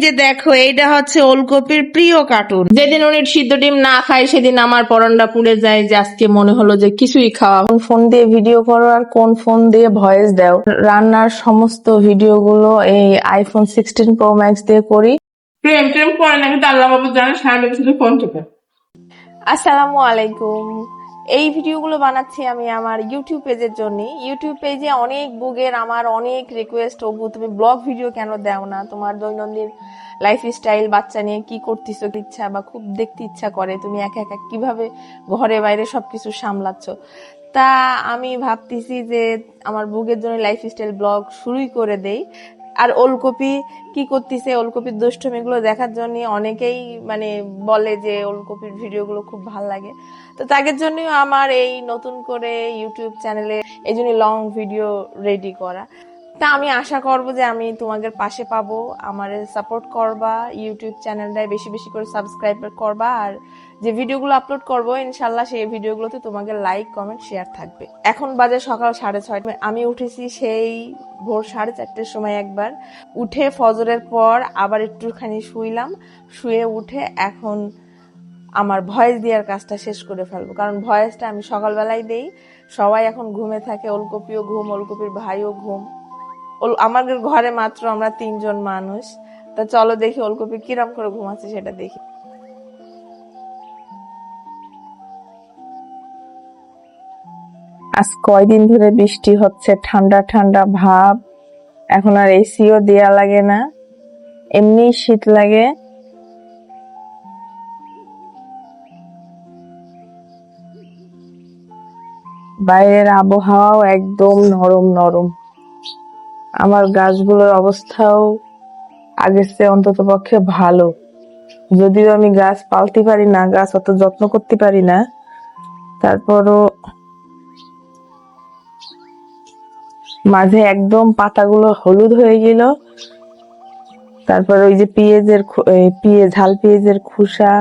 যে দেখো, এইটা হচ্ছে ওলকপির প্রিয় কার্টুন। যেদিন উনি সিদ্ধ ডিম না খায় সেদিন আমার পরনটা পুড়ে যায়, যে আজকে মনে হলো যে কিছুই খাওয়া। কোন ফোন দিয়ে ভিডিও করো আর কোন ফোন দিয়ে ভয়েস দাও? রান্নার সমস্ত ভিডিওগুলো এই আইফোন 16 প্রো ম্যাক্স দিয়ে করি। প্রেম প্রেম করে না, কিন্তু আল্লাহ বাবু জানে সারা শুধু ফোন টিপে। আসসালামু আলাইকুম। এই ভিডিওগুলো বানাচ্ছি আমি আমার ইউটিউব পেজের জন্য। ইউটিউব পেজে অনেক বুগের আমার অনেক রিকোয়েস্ট, অবু তুমি ব্লগ ভিডিও কেন দাও না? তোমার দৈনন্দিন লাইফস্টাইল, বাচ্চা নিয়ে কি করতেছো ইচ্ছা বা খুব দেখতে ইচ্ছা করে, তুমি একা একা কিভাবে ঘরে বাইরে সবকিছু সামলাচ্ছ। তা আমি ভাবতেছি যে আমার বুগের জন্য লাইফস্টাইল ব্লগ শুরুই করে দেই। আর ওলকপি কি করতেছে, ওলকপির দুষ্টুমি গুলো দেখার জন্য অনেকেই মানে বলে যে ওলকপির ভিডিওগুলো খুব ভালো লাগে। তো তাদের জন্য আমার এই নতুন করে ইউটিউব চ্যানেলে এই জন্য লং ভিডিও রেডি করা। তা আমি আশা করব যে আমি তোমাদের পাশে পাবো, আমার সাপোর্ট করবা, ইউটিউব চ্যানেলটায় বেশি বেশি করে সাবস্ক্রাইব করবা। আর যে ভিডিওগুলো আপলোড করবো ইনশাল্লাহ সেই ভিডিওগুলোতে তোমাদের লাইক কমেন্ট শেয়ার থাকবে। এখন বাজে সকাল 6:30। আমি উঠেছি সেই ভোর 4:30টার সময়। একবার উঠে ফজরের পর আবার একটুখানি শুইলাম, শুয়ে উঠে এখন আমার ভয়েস দেওয়ার কাজটা শেষ করে ফেলবো, কারণ ভয়েসটা আমি সকালবেলায় দেই। সবাই এখন ঘুমে থাকে, ওলকপিও ঘুম, ওলকপির ভাইও ঘুম। আমাদের ঘরে মাত্র আমরা 3জন মানুষ। তা চলো দেখি ওলকপি কিরম করে ঘুমাচ্ছে সেটা দেখি। আজ কয়দিন ধরে বৃষ্টি হচ্ছে, ঠান্ডা ঠান্ডা ভাব। এখন আর এসিও দেয়া লাগে না, এমনি শীত লাগে। বাইরের আবহাওয়াও একদম নরম নরম। আমার গাছগুলোর অবস্থাও আগের চেয়ে অন্তত পক্ষে ভালো। যদিও আমি গাছ পালতে পারি না, গাছ অত যত্ন করতে পারি না, তারপরও মাঝে একদম পাতাগুলো হলুদ হয়ে গেল। তারপর ওই যে ঝাল পেঁয়াজের খোসা,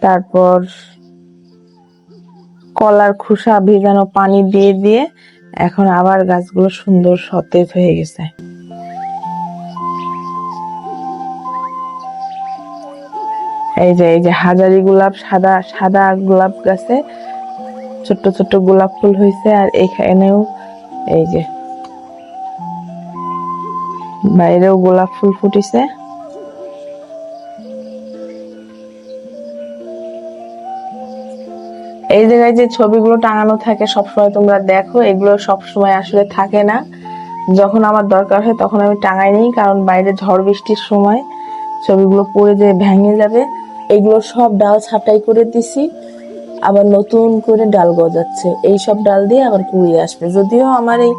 তারপর কলার খোসা ভেজানো পানি দিয়ে দিয়ে এখন আবার গাছগুলো সুন্দর সতেজ হয়ে গেছে। এই যে হাজারি গোলাপ, সাদা সাদা গোলাপ গাছে ছোট্ট ছোট্ট গোলাপ ফুল হয়েছে। আর এখানেও এই যে বাইরেও গোলাপ ফুল ফুটেছে। এই জায়গায় যে ছবিগুলো টাঙানো থাকে সবসময় তোমরা দেখো, এগুলো সবসময় আসলে থাকে না। যখন আমার দরকার হয় তখন আমি টাঙাই নিই, কারণ বাইরে ঝড় বৃষ্টির সময় ছবিগুলো পড়ে যে ভেঙে যাবে। এগুলো সব ডাল ছাঁটাই করে দিছি, আবার নতুন করে ডাল গজাচ্ছে। এই সব ডাল দিয়ে আবার কুড়িয়ে আসবে। যদিও আমার এই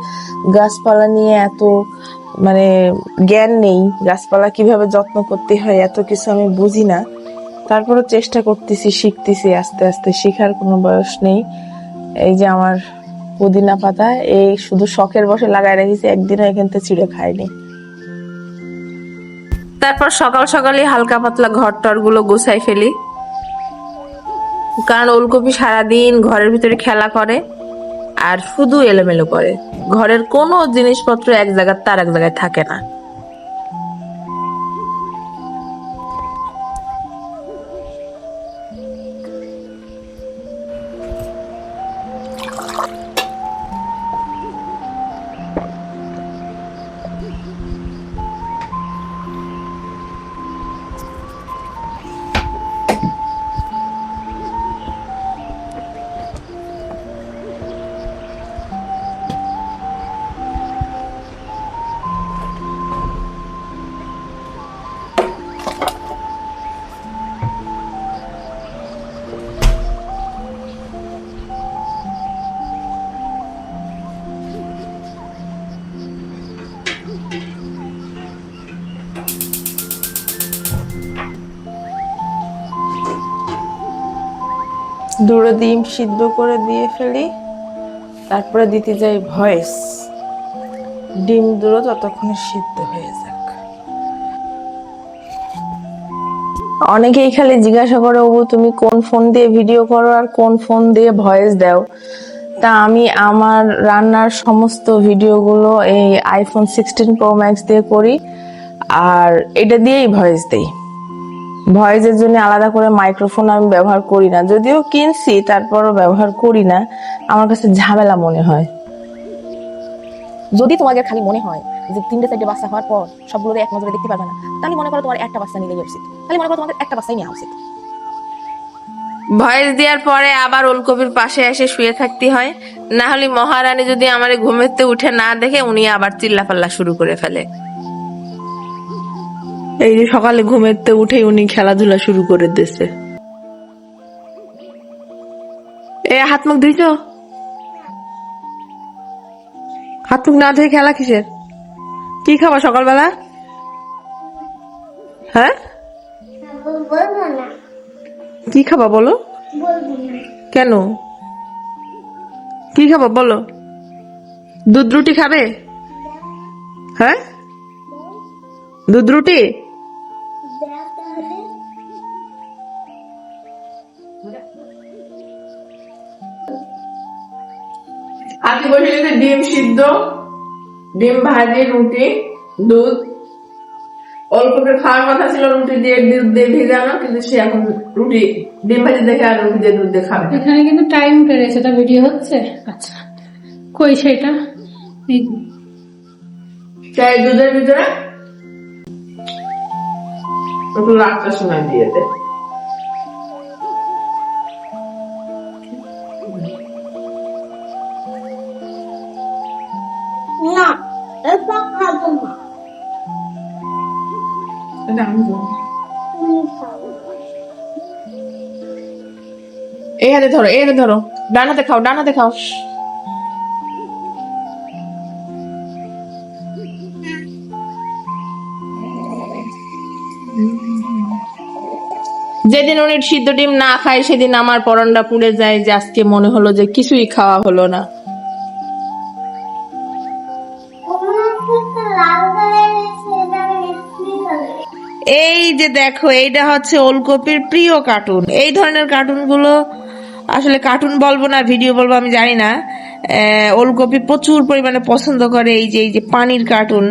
গাছপালা নিয়ে এত মানে জ্ঞান নেই, গাছপালা কিভাবে যত্ন করতে হয় এত কিছু আমি বুঝি না, তারপরে চেষ্টা করতেছি, শিখতেছি আস্তে আস্তে, শিখার কোনো বয়স নেই। এই যে আমার পুদিনা পাতা, এই শুধু শখের বসে লাগায় রেখেছি, একদিনও এখান থেকে ছিঁড়ে খাইনি। তারপর সকাল সকালে হালকা পাতলা ঘর টর গুলো গুছাই ফেলি, কারণ ওলকপি সারাদিন ঘরের ভিতরে খেলা করে আর শুধু এলোমেলো করে। ঘরের কোনো জিনিসপত্র এক জায়গায় তার এক জায়গায় থাকে না। দুটো ডিম সিদ্ধ করে দিয়ে ফেলি, তারপরে দিতে যাই ভয়েস। ডিম দুটো ততক্ষণে সিদ্ধ হয়ে যাক। অনেকেই খালি জিজ্ঞাসা করে, ও তুমি কোন ফোন দিয়ে ভিডিও করো আর কোন ফোন দিয়ে ভয়েস দাও? তা আমি আমার রান্নার সমস্ত ভিডিওগুলো এই আইফোন 16 প্রো ম্যাক্স দিয়ে করি। আর এটা দিয়েই ভয়েস দেই। ভয়েসের জন্য আলাদা করে মাইক্রোফোন আমি ব্যবহার করি না, যদিও কিনছি তারপরও ব্যবহার করি না, আমার কাছে ঝামেলা মনে হয়। যদি তোমাদের খালি মনে হয় যে 3টে 4টে বাচ্চা হওয়ার পর সবগুলো এক নজরে দেখতে পারবে না, তাহলে মনে করো তোমার একটা বাচ্চা নিলেই উচিত, তাহলে মনে করো তোমাদের একটা বাচ্চাই নেওয়া উচিত। ভয়েস দেওয়ার পরে আবার ওলকপির পাশে এসে শুয়ে থাকতে হয়, না হলে মহারানী যদি আমার ঘুমেতে উঠে না দেখে উনি আবার চিল্লাপাল্লা শুরু করে ফেলে। এই যে সকালে ঘুমেতে উঠে উনি খেলাধুলা শুরু করে দিচ্ছে। এ হাত মুখ ধুইছ? হাত মুখ না ধুয়ে খেলা কিসের? কি খাবা সকালবেলা? হ্যাঁ কি খাবা বলো? কেন কি খাবা বলো? দুধ রুটি খাবে? হ্যাঁ দুধ রুটি? আজকে বসে গেছে ডিম সিদ্ধ, ডিম ভাজি, রুটি, দুধ। ওলকপির খাওয়ার কথা ছিল রুটি দিয়ে দুধ দিয়ে ভেজানো, কিন্তু সে এখন রুটি ডিম ভাজি দেখে আর রুটি দিয়ে দুধ দিয়ে খাবে। এখানে কিন্তু টাইম বেড়েছে, এটা ভিডিও হচ্ছে। আচ্ছা কই সেটা? এই চাই দুধের ভিতরে একটু লাচ্চা সময় দিয়ে দে। না, এটা খাবো না। এটা আমি খাবো। তুমি খাও। এই হাতে ধরো, এই হাতে ধরো, ডানাতে খাও, ডানাতে খাও। যেদিন উনি সিদ্ধ ডিম না খায় সেদিন আমার পরনটা পুড়ে যায়, যে আজকে মনে হলো যে কিছুই খাওয়া হলো না। এই যে দেখো, এইটা হচ্ছে ওলকপির প্রিয় কার্টুন। এই ধরনের কার্টুন গুলো আসলে কার্টুন বলবো না ভিডিও বলবো আমি জানি না, ওলকপি প্রচুর পরিমাণে পছন্দ করে। এই যে পানির কার্টুন,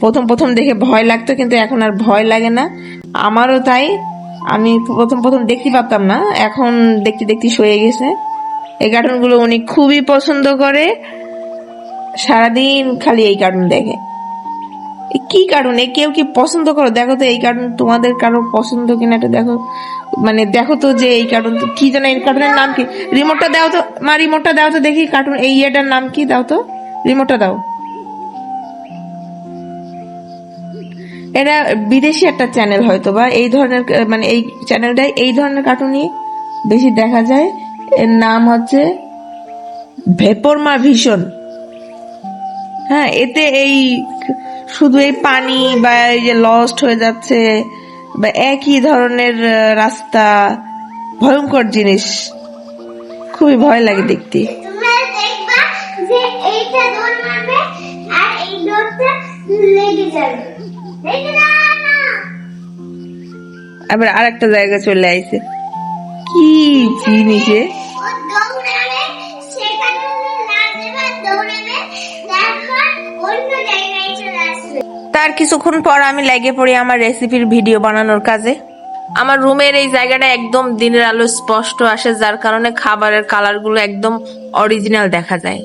প্রথম প্রথম দেখে ভয় লাগতো, কিন্তু এখন আর ভয় লাগে না। আমারও তাই, আমি প্রথম দেখতে পারতাম না, এখন দেখতে দেখতে সয়ে গেছে। এই কার্টুন গুলো উনি খুবই পছন্দ করে, সারাদিন খালি এই কার্টুন দেখে। কি কার্টুন কেউ কি পছন্দ করো? দেখো তো এই কার্টুন তোমাদের কারো পছন্দ কিনা এটা দেখো, মানে দেখো তো যে এই কার্টুন কি জানো, এই কার্টুনের নাম কি? রিমোটটা দাও তো মা, রিমোটটা দাও তো দেখি, কার্টুন এই ইয়েটার নাম কি? দাও তো রিমোটটা দাও। এটা বিদেশি একটা চ্যানেল হয়তো বা, এই ধরনের মানে এই চ্যানেলটাই এই ধরনের কার্টুনই বেশি দেখা যায়। এর নাম হচ্ছে ভেপরমা ভিশন। হ্যাঁ, এতে এই শুধু এই পানি বা এই যে লস্ট হয়ে যাচ্ছে বা একই ধরনের রাস্তা, ভয়ঙ্কর জিনিস, খুবই ভয় লাগে দেখতে। তোমরা দেখবা যে এইটা দৌড় মারবে আর এই দৌড়টা লেগে যাবে। লেগে যাবে না। আবার আরেকটা জায়গায় চলে আইছে, কি জিনিস ও দৌড়াবে, সেখানে না দেবে, দৌড়াবে, তারপর অন্য জায়গায় চলে আসবে। তার কিছুক্ষণ পর আমি লেগে পড়ি আমার রেসিপির ভিডিও বানানোর কাজে। আমার রুমের এই জায়গাটা একদম দিনের আলো স্পষ্ট আসে, যার কারণে খাবারের কালারগুলো একদম অরিজিনাল দেখা যায়।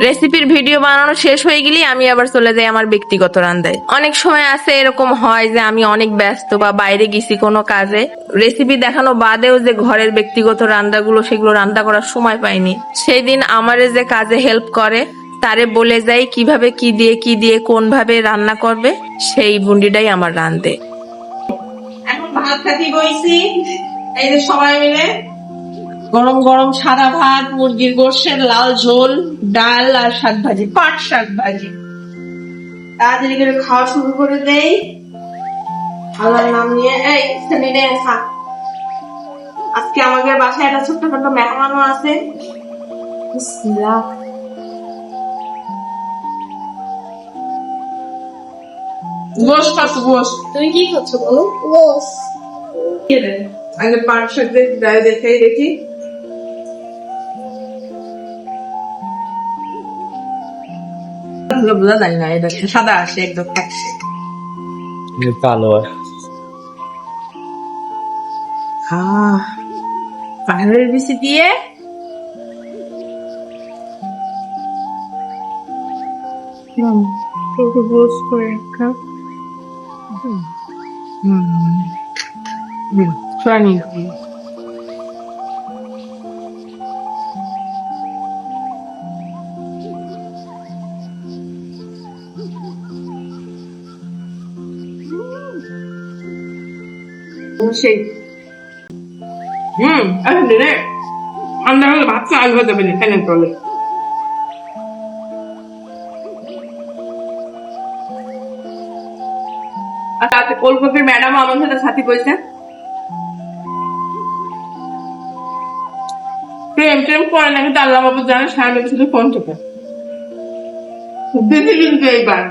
রেসিপির ভিডিও বানানো শেষ হয়ে গেলে আমি আবার চলে যাই আমার ব্যক্তিগত রান্নায়। অনেক সময় আছে এরকম হয় যে আমি অনেক ব্যস্ত বা বাইরে গেছি কোনো কাজে, রেসিপি দেখানো বাদেও যে ঘরের ব্যক্তিগত রান্নাগুলো সেগুলো রান্না করার সময় পাইনি, সেই দিন আমারে যে কাজে হেল্প করে তারে বলে যাই কিভাবে কি দিয়ে কোন ভাবে রান্না করবে, সেই বুন্ডিটাই আমার রান্ধে। এখন ভাত খাতি বইছি, এই যে সবাই মিলে গরম গরম সাদা ভাত, মুরগির গোশতের লাল ঝোল, ডাল আর শাক ভাজি, পাট শাক ভাজি। তাড়াতাড়ি করে খাওয়া শুরু করে দেই আল্লাহর নাম নিয়ে। এই নিয়ে খা। আজকে আমাদের বাসায় একটা ছোট্টখাটো মেহমানও আছে। বিসমিল্লাহ। গোশ খাচ্ছ? গোশ তুমি কি করছো বলো? গোস আগে পাট শাক দেখি দেখি হলো বোঝা যায় না, এটা সাদা আসে একদম থাকছে। কালো আর পাহাড়ের বিচি দিয়ে করে রাখা। সেই এখন রে ঠান্ডা হলে ভাত চা আসবে দেবে না ফ্যানের তলে। আচ্ছা কলকাতার ম্যাডাম আমার সাথে সাথী বলছে প্রেম প্রেম করে না, কিন্তু আল্লাহ বাবু জানে সারা শুধু ফোন টেপে দিদি। কিন্তু এইবার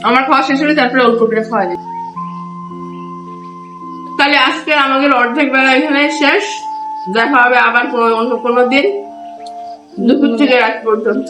আমার খাওয়া শেষ হলে তারপরে অল্প করে খাওয়া যায়। তাহলে আজকে আমাদের অর্ধেক বেলা এখানে শেষ, দেখা হবে আবার অন্য কোনো দিন দুপুর থেকে রাত পর্যন্ত।